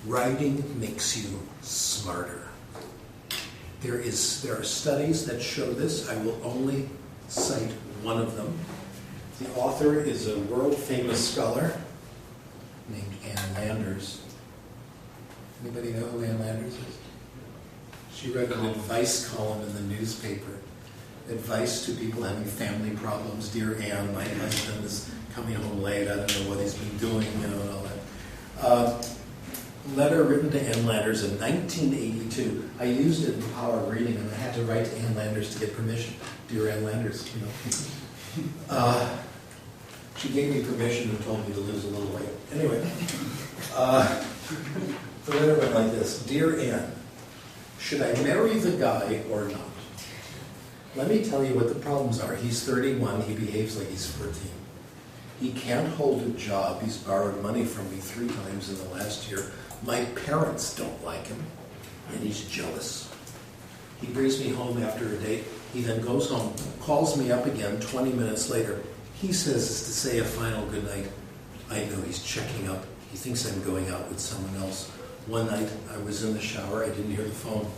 Writing makes you smarter. There are studies that show this. I will only cite one of them. The author is a world-famous scholar named Ann Landers. Anybody know who Ann Landers is? She wrote an advice column in the newspaper. Advice to people having family problems. Dear Ann, my husband is coming home late. I don't know what he's been doing, and all that. Letter written to Ann Landers in 1982. I used it in Power of Reading, and I had to write to Ann Landers to get permission. Dear Ann Landers, she gave me permission and told me to lose a little weight. Anyway, the letter went like this. Dear Ann, should I marry the guy or not? Let me tell you what the problems are. He's 31. He behaves like he's 14. He can't hold a job. He's borrowed money from me 3 times in the last year. My parents don't like him, and he's jealous. He brings me home after a date. He then goes home, calls me up again 20 minutes later. He says it's to say a final goodnight. I know he's checking up. He thinks I'm going out with someone else. One night, I was in the shower. I didn't hear the phone.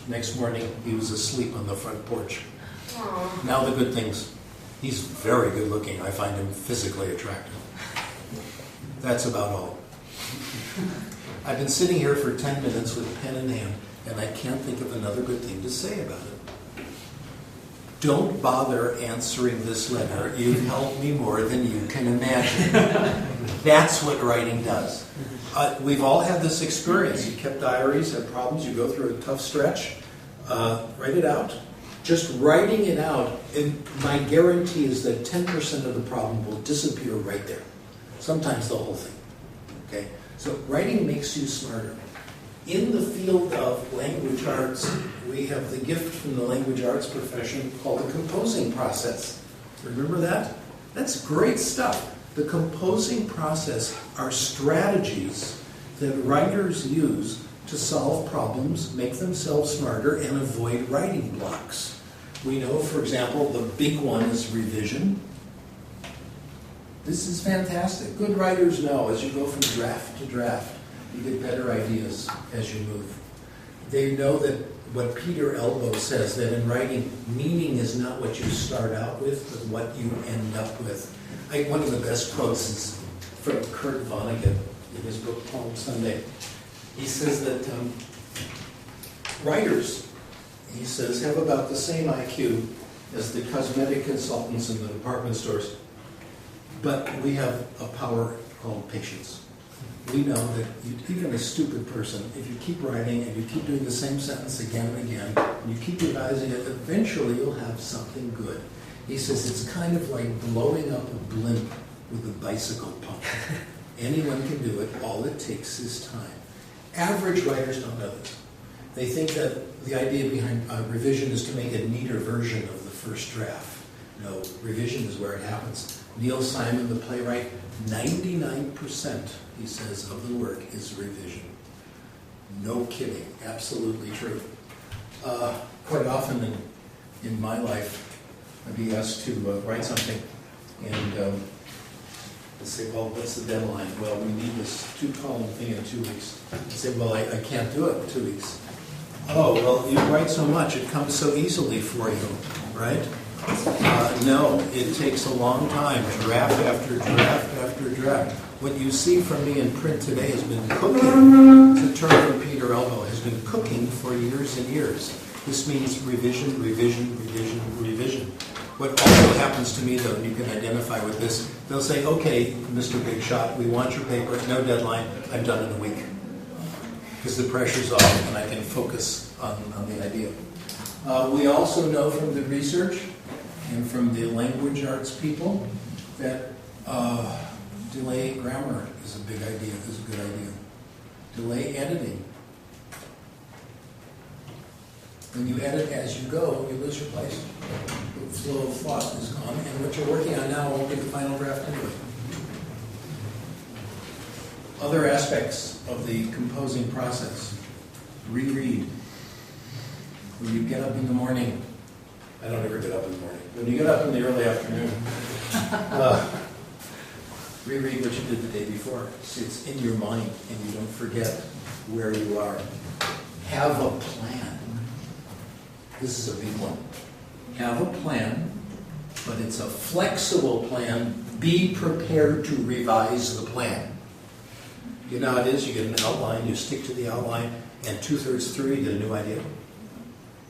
Next morning, he was asleep on the front porch. Aww. Now the good things. He's very good looking. I find him physically attractive. That's about all. I've been sitting here for 10 minutes with pen in hand, and I can't think of another good thing to say about it. Don't bother answering this letter. You've helped me more than you can imagine. That's what writing does. We've all had this experience. You kept diaries, had problems, you go through a tough stretch. Write it out. Just writing it out, my guarantee is that 10% of the problem will disappear right there. Sometimes the whole thing. Okay? So writing makes you smarter. In the field of language arts, we have the gift from the language arts profession called the composing process. Remember that? That's great stuff. The composing process are strategies that writers use to solve problems, make themselves smarter, and avoid writing blocks. We know, for example, the big one is revision. This is fantastic. Good writers know as you go from draft to draft, you get better ideas as you move. They know that what Peter Elbow says, that in writing, meaning is not what you start out with, but what you end up with. One of the best quotes is from Kurt Vonnegut in his book Palm Sunday. He says that writers, he says, have about the same IQ as the cosmetic consultants in the department stores, but we have a power called patience. We know that even a stupid person, if you keep writing and you keep doing the same sentence again and again, and you keep revising it, eventually you'll have something good. He says it's kind of like blowing up a blimp with a bicycle pump. Anyone can do it. All it takes is time. Average writers don't know this. They think that the idea behind revision is to make a neater version of the first draft. No, revision is where it happens. Neil Simon, the playwright, 99%, he says, of the work is revision. No kidding. Absolutely true. Quite often in my life, I'd be asked to write something, and they say, well, what's the deadline? Well, we need this 2-column thing in 2 weeks. I say, well, I can't do it in 2 weeks. Oh, well, you write so much, it comes so easily for you, right? No, it takes a long time, draft after draft after draft. What you see from me in print today has been cooking. It's a term from Peter Elbow, has been cooking for years and years. This means revision, revision, revision, revision. What also happens to me, though, and you can identify with this, they'll say, okay, Mr. Big Shot, we want your paper, no deadline, I'm done in a week. Because the pressure's off and I can focus on the idea. We also know from the research and from the language arts people that delay grammar is a big idea, is a good idea. Delay editing. When you edit as you go, you lose your place. The flow of thought is gone, and what you're working on now won't be the final draft anyway. Other aspects of the composing process. Reread. When you get up in the morning, I don't ever get up in the morning. When you get up in the early afternoon, Reread what you did the day before. See, it's in your mind and you don't forget where you are. Have a plan. This is a big one. Have a plan, but it's a flexible plan. Be prepared to revise the plan. You know how it is? You get an outline, you stick to the outline, and 2/3 through, you get a new idea.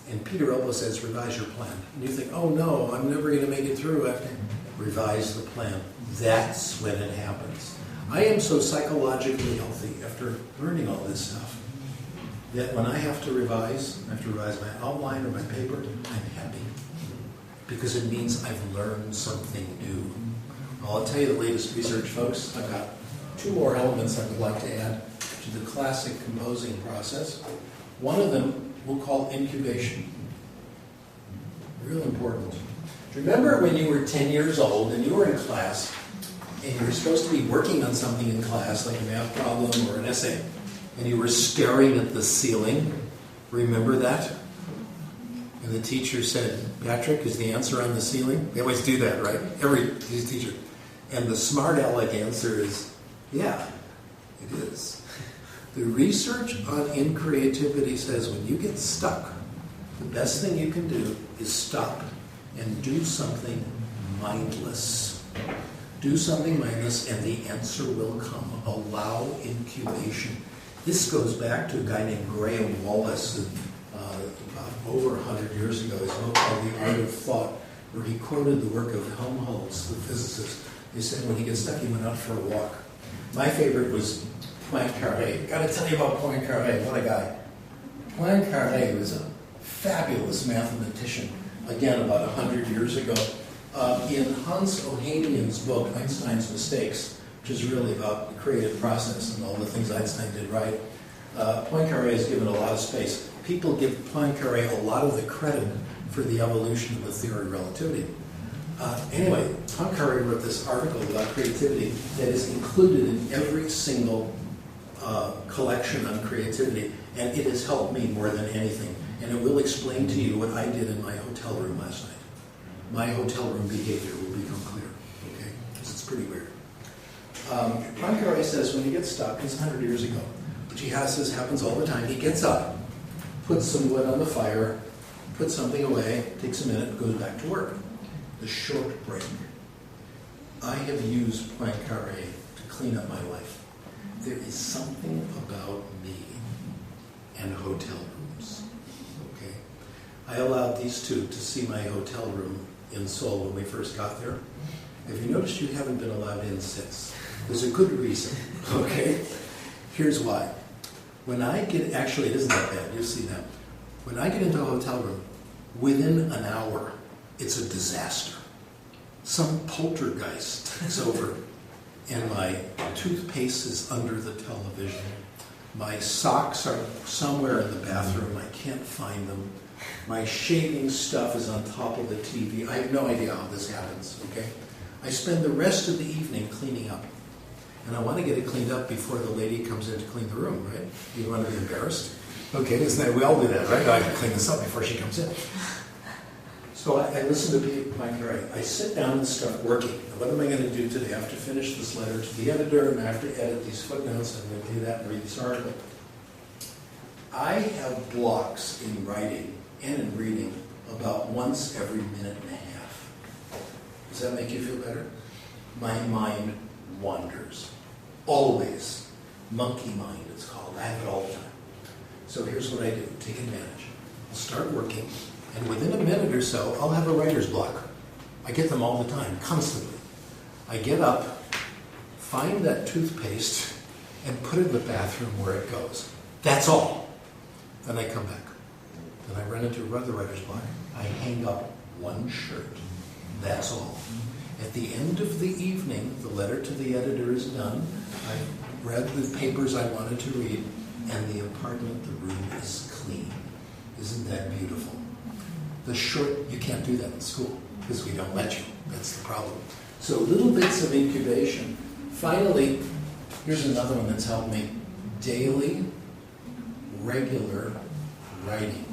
And Peter Elbow says, revise your plan. And you think, oh no, I'm never going to make it through. I have to revise the plan. That's when it happens. I am so psychologically healthy after learning all this stuff that when I have to revise my outline or my paper, I'm happy. Because it means I've learned something new. Well, I'll tell you the latest research, folks. I've got 2 more elements I would like to add to the classic composing process. One of them we'll call incubation. Real important. Remember when you were 10 years old and you were in class and you were supposed to be working on something in class, like a math problem or an essay, and you were staring at the ceiling? Remember that? And the teacher said, Patrick, is the answer on the ceiling? They always do that, right? Every teacher. And the smart aleck answer is, yeah, it is. The research on increativity says when you get stuck, the best thing you can do is stop and do something mindless. Do something mindless and the answer will come. Allow incubation. This goes back to a guy named Graham Wallace, about over 100 years ago. His book called The Art of Thought, where he quoted the work of Helmholtz, the physicist. He said when he gets stuck, he went out for a walk. My favorite was Poincaré. Got to tell you about Poincaré. What a guy. Poincaré was a fabulous mathematician, again, about 100 years ago. In Hans Ohanian's book, Einstein's Mistakes, which is really about the creative process and all the things Einstein did right, Poincaré is given a lot of space. People give Poincaré a lot of the credit for the evolution of the theory of relativity. Anyway, Poincaré wrote this article about creativity that is included in every single collection on creativity, and it has helped me more than anything. And it will explain to you what I did in my hotel room last night. My hotel room behavior will become clear, okay? Because it's pretty weird. Poincaré says when he gets stuck, it's 100 years ago, which he has, this happens all the time, he gets up, puts some wood on the fire, puts something away, takes a minute, goes back to work. The short break. I have used Poincaré to clean up my life. There is something about me and hotel rooms. Okay? I allowed these two to see my hotel room in Seoul when we first got there. Have you noticed you haven't been allowed in since? There's a good reason. Okay? Here's why. When I get, actually it isn't that bad, you'll see that. When I get into a hotel room, within an hour, it's a disaster. Some poltergeist takes over, and my toothpaste is under the television. My socks are somewhere in the bathroom. I can't find them. My shaving stuff is on top of the TV. I have no idea how this happens, okay? I spend the rest of the evening cleaning up. And I want to get it cleaned up before the lady comes in to clean the room, right? You want to be embarrassed? Okay, isn't that, we all do that, right? I can clean this up before she comes in. So I listen to Poincaré. I sit down and start working. Now, what am I going to do today? I have to finish this letter to the editor, and I have to edit these footnotes, and I'm going to do that and read this article. I have blocks in writing and in reading about once every minute and a half. Does that make you feel better? My mind wanders. Always. Monkey mind, it's called. I have it all the time. So here's what I do. Take advantage. I'll start working. And within a minute or so, I'll have a writer's block. I get them all the time, constantly. I get up, find that toothpaste, and put it in the bathroom where it goes. That's all. Then I come back. Then I run into another writer's block. I hang up one shirt. That's all. At the end of the evening, the letter to the editor is done. I've read the papers I wanted to read, and the apartment, the room is clean. Isn't that beautiful? The short, you can't do that in school because we don't let you. That's the problem. So little bits of incubation. Finally, here's another one that's helped me. Daily, regular writing.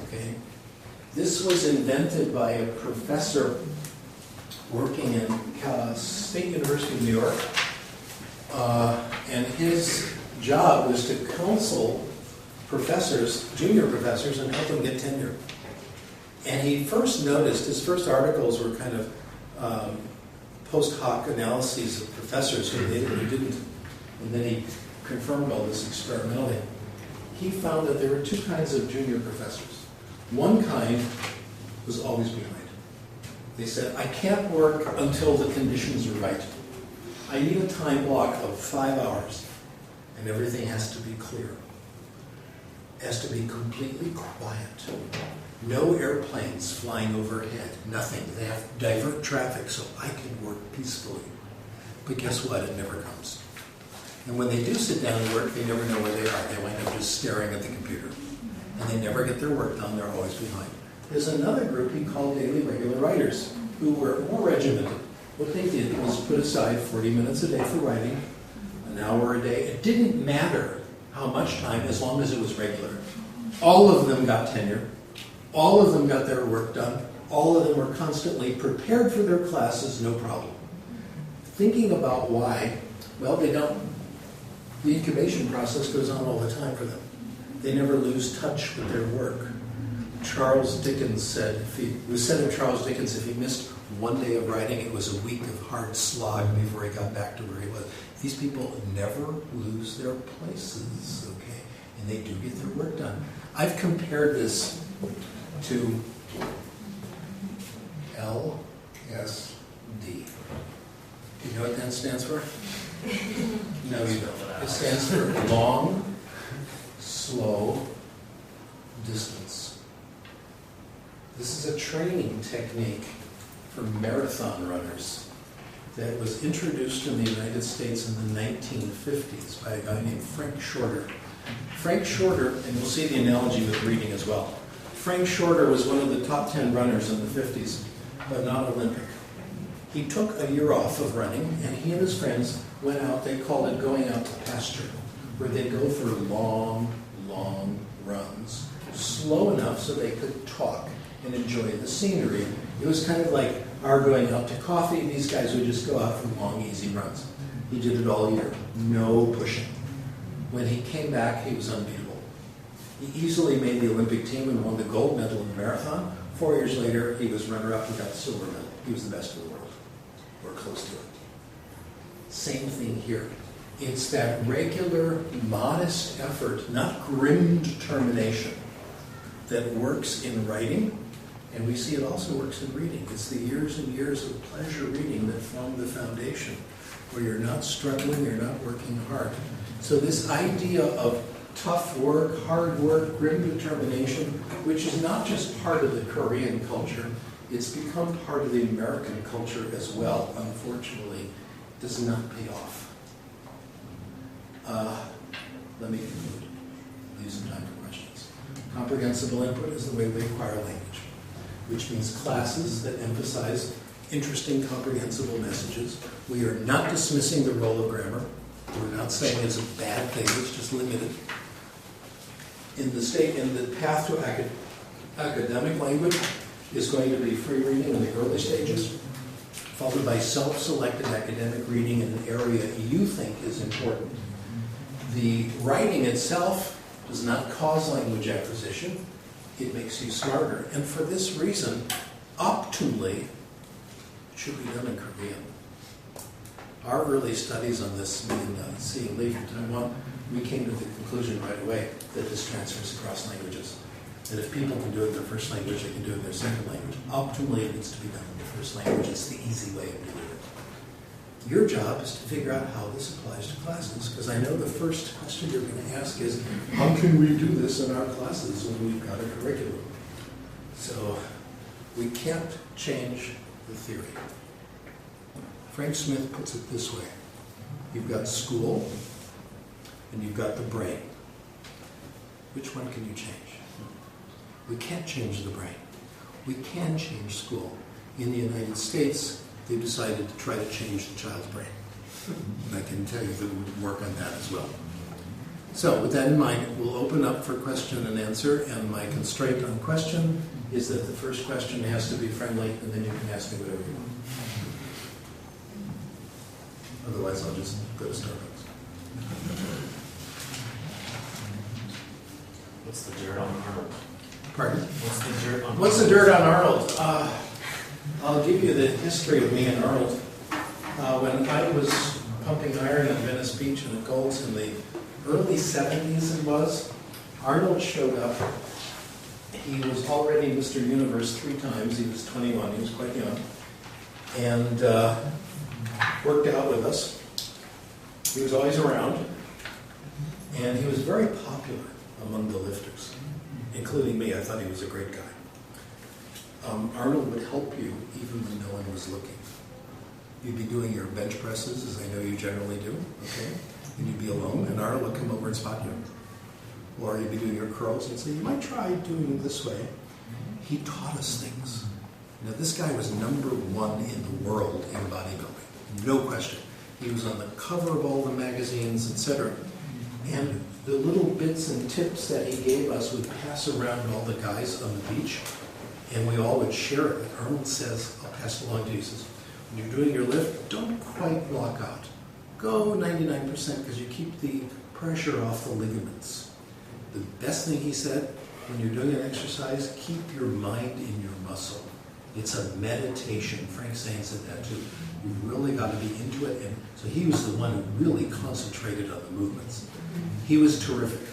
Okay? This was invented by a professor working in State University of New York, and his job was to counsel professors, junior professors, and help them get tenure. And he first noticed, his first articles were kind of post hoc analyses of professors who did and who didn't. And then he confirmed all this experimentally. He found that there were two kinds of junior professors. One kind was always behind. They said, I can't work until the conditions are right. I need a time block of 5 hours, and everything has to be clear. It has to be completely quiet. No airplanes flying overhead, nothing. They have to divert traffic so I can work peacefully. But guess what? It never comes. And when they do sit down and work, they never know where they are. They wind up just staring at the computer. And they never get their work done. They're always behind. There's another group he called daily regular writers who were more regimented. What they did was put aside 40 minutes a day for writing, an hour a day. It didn't matter how much time as long as it was regular. All of them got tenure. All of them got their work done. All of them were constantly prepared for their classes, no problem. Thinking about why, well, they don't. The incubation process goes on all the time for them. They never lose touch with their work. Charles Dickens said, it was said of Charles Dickens, if he missed one day of writing, it was a week of hard slog before he got back to where he was. These people never lose their places, okay? And they do get their work done. I've compared this to LSD. Do you know what that stands for? No, you don't. It stands for long, slow distance. This is a training technique for marathon runners that was introduced in the United States in the 1950s by a guy named Frank Shorter. Frank Shorter, and you'll see the analogy with reading as well. Frank Shorter was one of the top 10 runners in the 50s, but not Olympic. He took a year off of running, and he and his friends went out, they called it going out to pasture, where they'd go for long, long runs, slow enough so they could talk and enjoy the scenery. It was kind of like our going out to coffee. These guys would just go out for long, easy runs. He did it all year, no pushing. When he came back, he was unbeatable. He easily made the Olympic team and won the gold medal in the marathon. 4 years later, he was runner-up and got the silver medal. He was the best in the world, or close to it. Same thing here. It's that regular, modest effort, not grim determination, that works in writing, and we see it also works in reading. It's the years and years of pleasure reading that form the foundation, where you're not struggling, you're not working hard. So this idea of tough work, hard work, grim determination, which is not just part of the Korean culture, it's become part of the American culture as well, unfortunately, does not pay off. Let me conclude. Leave some time for questions. Comprehensible input is the way we acquire language, which means classes that emphasize interesting, comprehensible messages. We are not dismissing the role of grammar. We're not saying it's a bad thing, it's just limited. In the path to academic language is going to be free reading in the early stages, followed by self-selected academic reading in an area you think is important. The writing itself does not cause language acquisition. It makes you smarter. And for this reason, optimally, it should be done in Korean. Our early studies on this, me and C and Lee from Taiwan, we came to the conclusion right away that this transfers across languages. That if people can do it in their first language, they can do it in their second language. Optimally, it needs to be done in the first language. It's the easy way of doing it. Your job is to figure out how this applies to classes, because I know the first question you're going to ask is, how can we do this in our classes when we've got a curriculum? So we can't change the theory. Frank Smith puts it this way. You've got school, and you've got the brain. Which one can you change? We can't change the brain. We can change school. In the United States, they decided to try to change the child's brain. And I can tell you that we would work on that as well. So with that in mind, we'll open up for question and answer, and my constraint on question is that the first question has to be friendly, and then you can ask me whatever you want. Otherwise, I'll just go to Starbucks. What's the dirt on Arnold? Pardon? What's the dirt on What's the dirt on Arnold? I'll give you the history of me and Arnold. When I was pumping iron at Venice Beach and at Gold's in the early 70s it was, Arnold showed up. He was already Mr. Universe 3 times. He was 21. He was quite young. And worked out with us. He was always around. And he was very popular among the lifters, including me. I thought he was a great guy. Arnold would help you even when no one was looking. You'd be doing your bench presses, as I know you generally do, okay? And you'd be alone, and Arnold would come over and spot you. Or you'd be doing your curls and say, you might try doing it this way. He taught us things. Now, this guy was #1 in the world in bodybuilding, no question. He was on the cover of all the magazines, etc. And the little bits and tips that he gave us would pass around to all the guys on the beach, and we all would share it. Arnold says, I'll pass it along to you. He says, when you're doing your lift, don't quite block out. Go 99% because you keep the pressure off the ligaments. The best thing he said, when you're doing an exercise, keep your mind in your muscle. It's a meditation. Frank Zane said that too. You've really got to be into it. And so he was the one who really concentrated on the movements. He was terrific.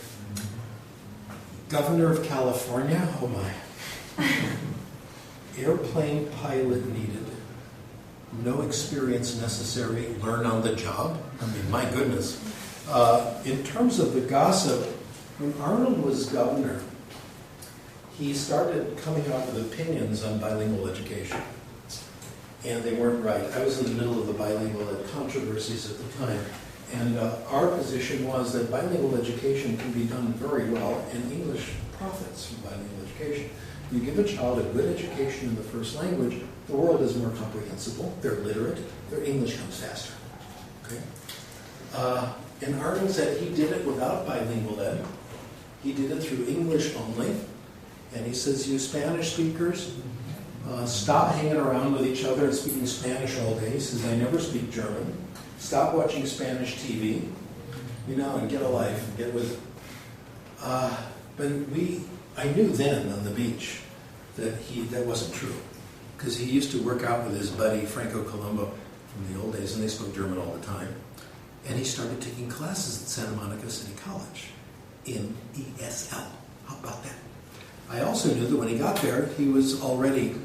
Governor of California, oh my. Airplane pilot needed. No experience necessary. Learn on the job. I mean, my goodness. In terms of the gossip, when Arnold was governor, he started coming out with opinions on bilingual education. And they weren't right. I was in the middle of the bilingual controversies at the time. And our position was that bilingual education can be done very well, and English profits from bilingual education. You give a child a good education in the first language, the world is more comprehensible, they're literate, their English comes faster. Okay? And Arnold said he did it without bilingual ed. He did it through English only. And he says, you Spanish speakers, stop hanging around with each other and speaking Spanish all day. He says, I never speak German. Stop watching Spanish TV, and get a life and get with it. But I knew then on the beach that wasn't true. Because he used to work out with his buddy Franco Colombo from the old days, and they spoke German all the time. And he started taking classes at Santa Monica City College in ESL. How about that? I also knew that when he got there, he was already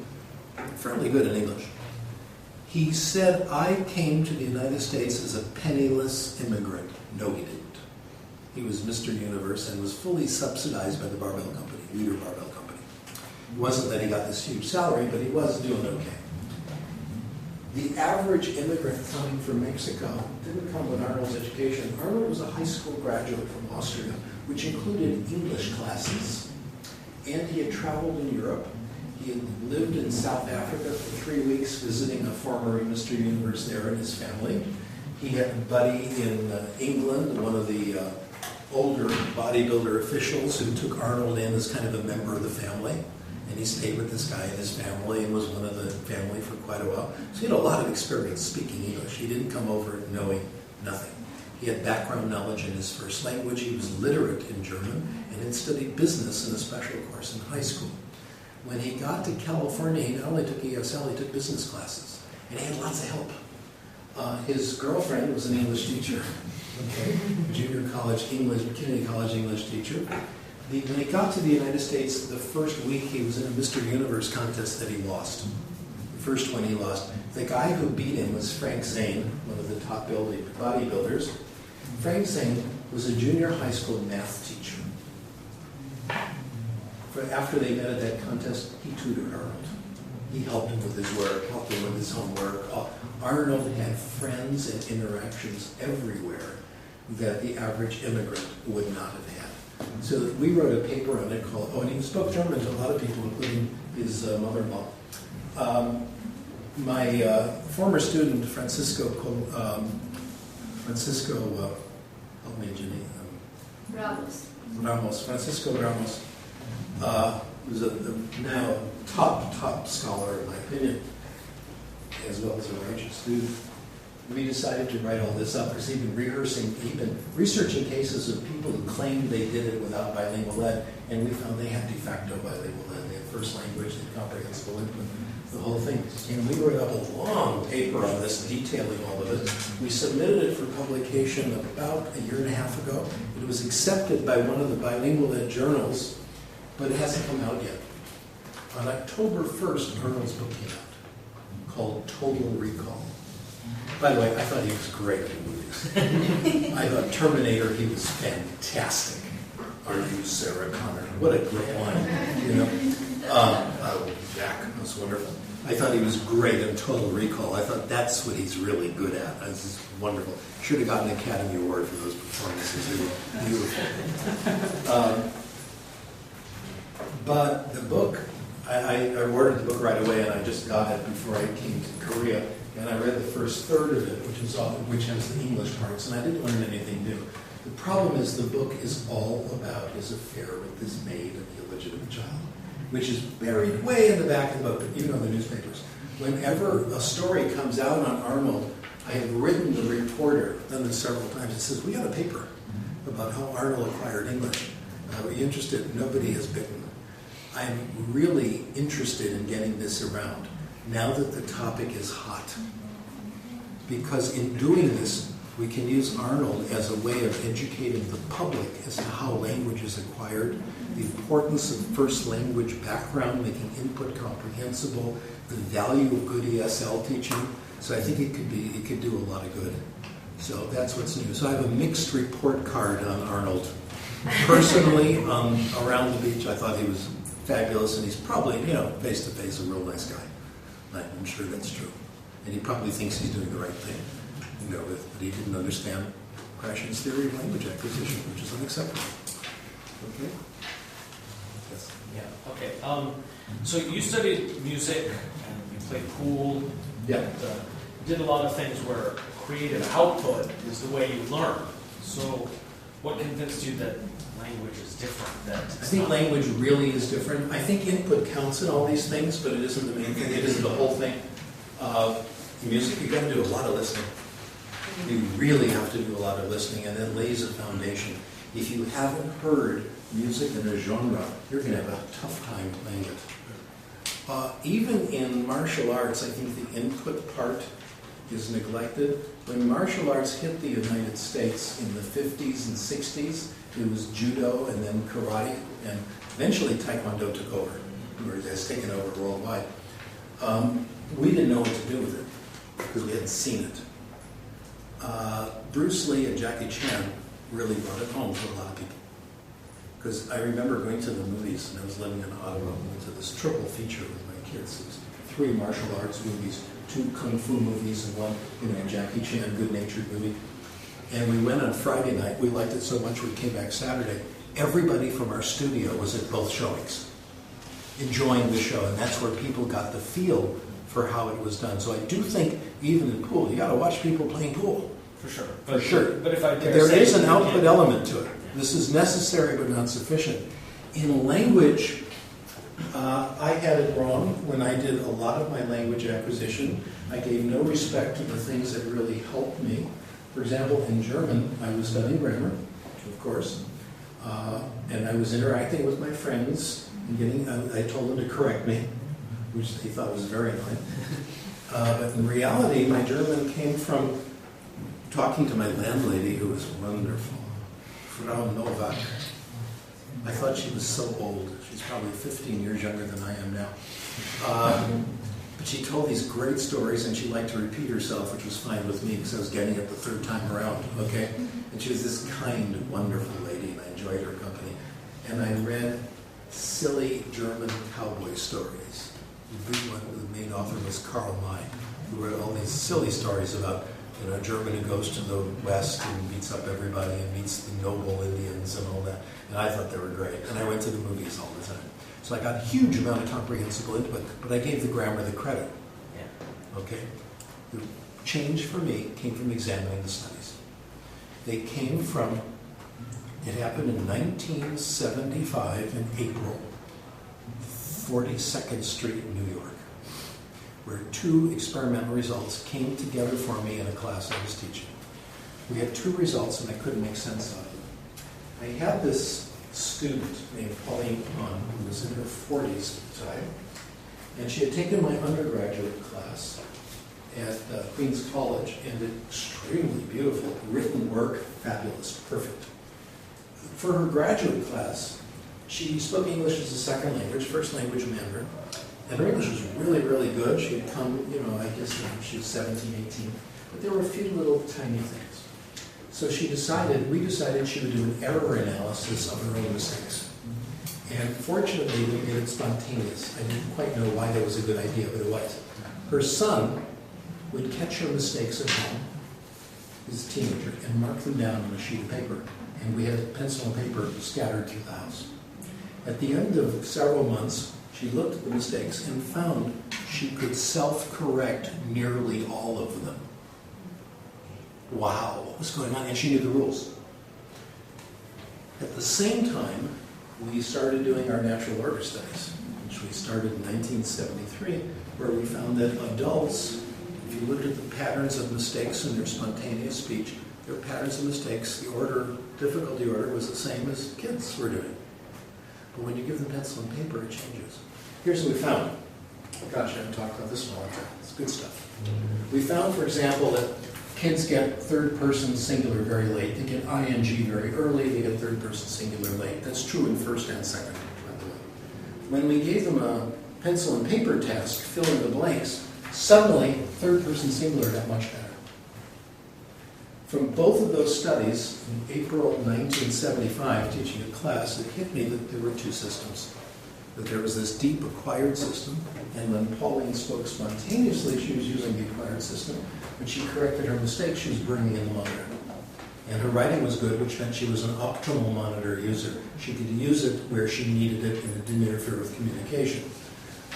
fairly good in English. He said, I came to the United States as a penniless immigrant. No, he didn't. He was Mr. Universe and was fully subsidized by the barbell company, Leader Barbell Company. It wasn't that he got this huge salary, but he was doing okay. The average immigrant coming from Mexico didn't come with Arnold's education. Arnold was a high school graduate from Austria, which included English classes. And he had traveled in Europe. He had lived in South Africa for 3 weeks, visiting a former Mr. Universe there and his family. He had a buddy in England, one of the older bodybuilder officials who took Arnold in as kind of a member of the family. And he stayed with this guy and his family and was one of the family for quite a while. So he had a lot of experience speaking English. He didn't come over knowing nothing. He had background knowledge in his first language. He was literate in German and had studied business in a special course in high school. When he got to California, he not only took ESL, he took business classes. And he had lots of help. His girlfriend was an English teacher, okay, junior college English, community college English teacher. When he got to the United States, the first week he was in a Mr. Universe contest that he lost. The first one he lost. The guy who beat him was Frank Zane, one of the top bodybuilders. Frank Zane was a junior high school math teacher. After they met at that contest, he tutored Arnold. He helped him with his work, helped him with his homework. Arnold had friends and interactions everywhere that the average immigrant would not have had. So we wrote a paper on it called, and he spoke German to a lot of people, including his mother-in-law. My former student, Francisco, help me, Jenny. Francisco Ramos, was now top scholar, in my opinion, as well as a righteous student. we decided to write all this up because he'd been researching cases of people who claimed they did it without bilingual ed, and we found they had de facto bilingual ed. They had first language, they had comprehensible input, the whole thing. And we wrote up a long paper on this detailing all of it. We submitted it for publication about a year and a half ago. It was accepted by one of the bilingual ed journals, but it hasn't come out yet. On October 1st, Arnold's book came out, called Total Recall. By the way, I thought he was great in movies. I thought Terminator, he was fantastic. Are you Sarah Connor? What a great line, you know? Jack, that was wonderful. I thought he was great in Total Recall. I thought that's what he's really good at. This is wonderful. Should have gotten an Academy Award for those performances. They were beautiful. But the book, I ordered the book right away, and I just got it before I came to Korea. And I read the first third of it, which has the English parts, and I didn't learn anything new. The problem is the book is all about his affair with this maid and the illegitimate child, which is buried way in the back of the book, you know, the newspapers. Whenever a story comes out on Arnold, I have written the reporter, done this several times, it says, we got a paper about how Arnold acquired English. Are you interested? Nobody has bitten. I'm really interested in getting this around now that the topic is hot. Because in doing this, we can use Arnold as a way of educating the public as to how language is acquired, the importance of first language background, making input comprehensible, the value of good ESL teaching. So I think it could do a lot of good. So that's what's new. So I have a mixed report card on Arnold. Personally, around the beach, I thought he was fabulous, and he's probably, face to face, a real nice guy. I'm sure that's true. And he probably thinks he's doing the right thing, but he didn't understand Krashen's theory of language acquisition, which is unacceptable. Okay? Yes. Yeah, okay. So you studied music, and you played pool, yeah. And did a lot of things where creative output is the way you learn. So what convinced you that language is different? I think language really is different. I think input counts in all these things, but it isn't the main thing. It isn't the whole thing. Music, you've got to do a lot of listening. You really have to do a lot of listening, and it lays a foundation. If you haven't heard music in a genre, you're going to have a tough time playing it. Even in martial arts, I think the input part is neglected. When martial arts hit the United States in the 50s and 60s, it was judo and then karate, and eventually taekwondo took over, or has taken over worldwide. We didn't know what to do with it because we hadn't seen it. Bruce Lee and Jackie Chan really brought it home for a lot of people. Because I remember going to the movies, and I was living in Ottawa, and went to this triple feature with my kids. It was 3 martial arts movies, 2 kung fu movies, and 1, Jackie Chan, good-natured movie. And we went on Friday night. We liked it so much we came back Saturday. Everybody from our studio was at both showings, enjoying the show, and that's where people got the feel for how it was done. So I do think, even in pool, you got to watch people playing pool. For sure. For sure. But if I dare there say is an output element to it. This is necessary but not sufficient. In language, I had it wrong when I did a lot of my language acquisition. I gave no respect to the things that really helped me. For example, in German, I was studying grammar, of course, and I was interacting with my friends and I told them to correct me, which they thought was very annoying. But in reality, my German came from talking to my landlady, who was wonderful, Frau Novak. I thought she was so old. She's probably 15 years younger than I am now. But she told these great stories, and she liked to repeat herself, which was fine with me because I was getting it the 3rd time around, okay? And she was this kind, wonderful lady, and I enjoyed her company. And I read silly German cowboy stories. The big one, the main author was Karl May, who wrote all these silly stories about a German who goes to the West and beats up everybody and meets the noble Indians and all that. And I thought they were great. And I went to the movies all the time. So I got a huge amount of comprehensible input, but I gave the grammar the credit. Yeah. Okay? The change for me came from examining the studies. They came from, it happened in 1975 in April, 42nd Street in New York. where 2 experimental results came together for me in a class I was teaching. We had 2 results and I couldn't make sense of them. I had this student named Pauline Hahn, who was in her 40s at the time, and she had taken my undergraduate class at Queens College, and extremely beautiful, written work, fabulous, perfect. For her graduate class, she spoke English as a second language, first language Mandarin, and her English was really, really good. She had come, I guess when she was 17, 18, but there were a few little tiny things. So we decided she would do an error analysis of her own mistakes. And fortunately, we made it spontaneous. I didn't quite know why that was a good idea, but it was. Her son would catch her mistakes at home, as a teenager, and mark them down on a sheet of paper. And we had pencil and paper scattered through the house. At the end of several months, she looked at the mistakes and found she could self-correct nearly all of them. Wow, what was going on? And she knew the rules. At the same time, we started doing our natural order studies, which we started in 1973, where we found that adults, if you looked at the patterns of mistakes in their spontaneous speech, their patterns of mistakes, the difficulty order was the same as kids were doing. But when you give them pencil and paper, it changes. Here's what we found. Gosh, I haven't talked about this in a long time. It's good stuff. We found, for example, that kids get third person singular very late. They get ing very early. They get third person singular late. That's true in first and second, by the way. When we gave them a pencil and paper test, fill in the blanks, suddenly third person singular got much better. From both of those studies, in April 1975, teaching a class, it hit me that there were 2 systems. That there was this deep acquired system, and when Pauline spoke spontaneously, she was using the acquired system. When she corrected her mistakes, she was bringing in the monitor. And her writing was good, which meant she was an optimal monitor user. She could use it where she needed it, and it didn't interfere with communication.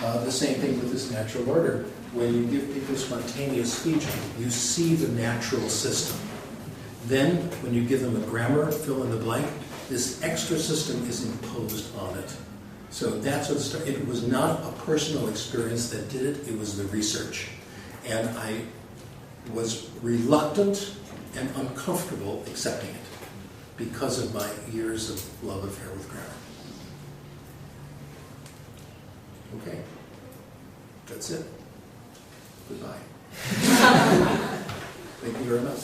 The same thing with this natural order. When you give people spontaneous speech, you see the natural system. Then, when you give them a grammar, fill in the blank, this extra system is imposed on it. So that's what started. It was not a personal experience that did it, it was the research. And I was reluctant and uncomfortable accepting it because of my years of love affair with grammar. Okay, that's it. Goodbye. Thank you very much.